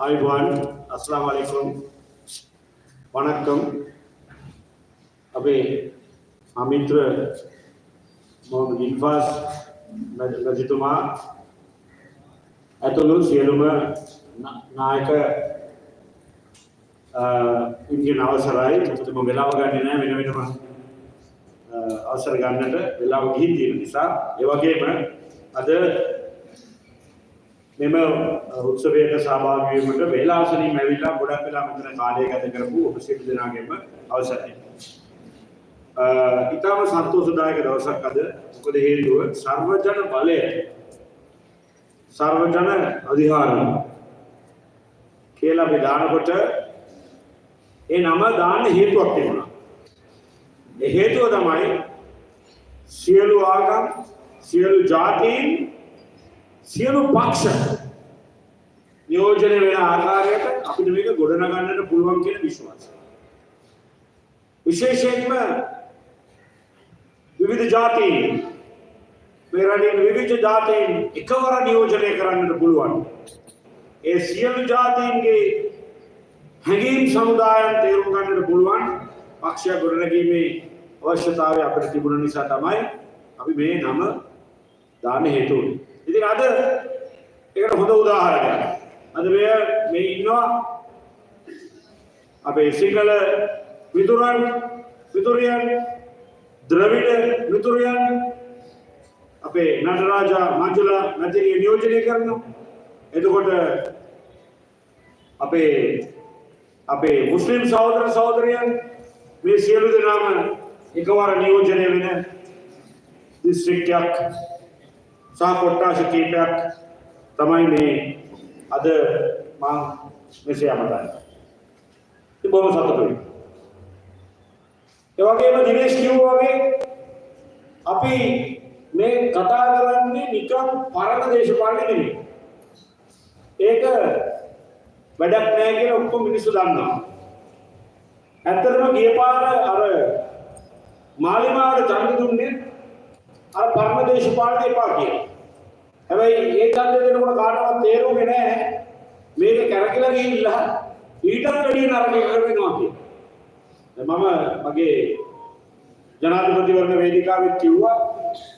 Ayuban, Assalamualaikum, Wanakkam. Abe Amitra Mohammed Ilfaz Najituma ඇතුළු සියලුම නායක ඉන්දියන් අවසරයි මොකද මම වෙලාව ගන්නේ නැහැ වෙන වෙනම අවසර ගන්නට වෙලාව ගිහින් තියෙන නිසා ඒ වගේම අද මෙම උත්සවයට සහභාගී වීමට වේලාසනින් ඇවිල්ලා ගොඩක් වෙලා මෙතන කාලය ගත කරපු ඔබ සියලු දෙනාගේම අවසරයි. ඊටම සන්තෝෂදායක දවසක් අද මොකද හේතුව සර්වජන බලය සර්වජන අධිකාරය කියලා අපි දානකොට ඒ නම දාන්න හේතුවක් තිබුණා. ඒ හේතුව තමයි සියලු ආගම්, සියලු ජාතීන්, සියලු පක්ෂ නියෝජනය වෙන ආකාරයට අපිට මේක ගොඩනගන්නට පුළුවන් කියන විශ්වාසය. විශේෂයෙන්ම විවිධ ජාතීන් මේ රටේ විවිධ ජාතීන් එකවර නියෝජනය කරන්නට පුළුවන්. ඒ සියලු ජාතීන්ගේ හැඟීම් සමුදායන් තේරුම් ගන්නට පුළුවන් පක්ෂය ගොඩනැගීමේ අවශ්‍යතාවය අපිට තිබුණ නිසා තමයි අපි මේ නම දාන්න හේතු වුනේ. ඉතින් අද ඒකට හොඳ උදාහරණයක්. අද මේ ඉන්නවා අපේ සිංහල මිතුරියන් ද්‍රවිඩ මිතුරියන් අපේ නටරාජා මංජුලා මැදිරිය නියෝජනය කරනවා. එතකොට අපේ මුස්ලිම් සහෝදර සහෝදරියන් මේ සියලු දෙනාම එකවර නියෝජනය වෙන දිස්ත්‍රික්කයක් සහ කොට්ටාශ කීපයක් තමයි මේ අද මම මෙසේ අමතන්නේ. ඉතින් බොහොම සතුටුයි. ඒ වගේම දිනේෂ් කිව්වා වගේ අපි මේ කතා කරන්නේ නිකන් පරණ දේශපාලන නෙමෙයි. ඒක වැඩක් නැහැ කියලා ඔක්කොම මිනිස්සු දන්නවා. ඇත්තටම ගිය පාර අර මාලිමාවට ඡන්ද දුන්නේ අර පරණ දේශපාලන එපා කියලා. හැබැයි ඒ ඡන්ද දෙනකොට කාටවත් තේරුනේ නැහැ මේක කැරකිලා ගිහිල්ලා ඊටත් වැඩි නරකයක් වෙනවා කියලා. මම මගේ ජනාධිපතිවරණ වේදිකාවෙත් කිව්වා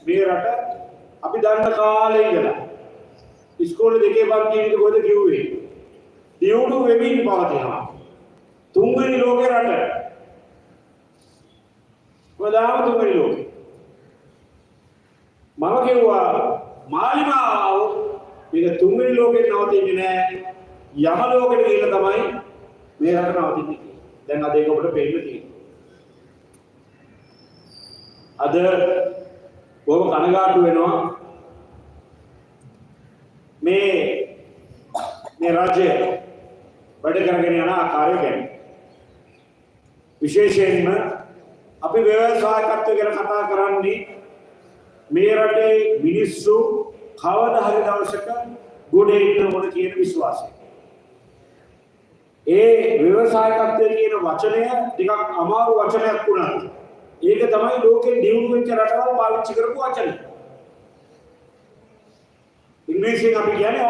මේ රට අපි දන්න කාලේ ඉඳලා ඉස්කෝලේ දෙකේ පන්තියේදී කොහෙද කිව්වේ දියුණු වෙමින් පවතිනවා තුන්වෙනි ලෝකේ රට වදාම තුන්වෙනි ලෝකේ මම කිව්වා මාලිමාව මේක තුන්වෙනි ලෝකේ නවතින්නේ නෑ යම ලෝකෙට ගිහිල්ලා තමයි මේ රට නවතින්නේ කියලා. දැන් අද ඒක ඔබට පේන්න තියෙනවා. අද බොහොම කනගාටු වෙනවා මේ රාජ්‍ය වැඩ කරගෙන යන ආකාරය ගැන. විශේෂයෙන්ම අපි ව්‍යවසායකත්වය ගැන කතා කරන්නේ මේ රටේ මිනිස්සු කවදා හරි දවසක ගොඩේ ඉන්න ඕන කියන විශ්වාසය. ඒ ව්‍යවසායකත්වය කියන වචනය ටිකක් අමාරු වචනයක් වුණා. ඒක තමයි ලෝකේ දියුණු වෙච්ච රටවල් පාවිච්චි කරපු වචනය. ඉංග්‍රීසියෙන් අපි කියන්නේ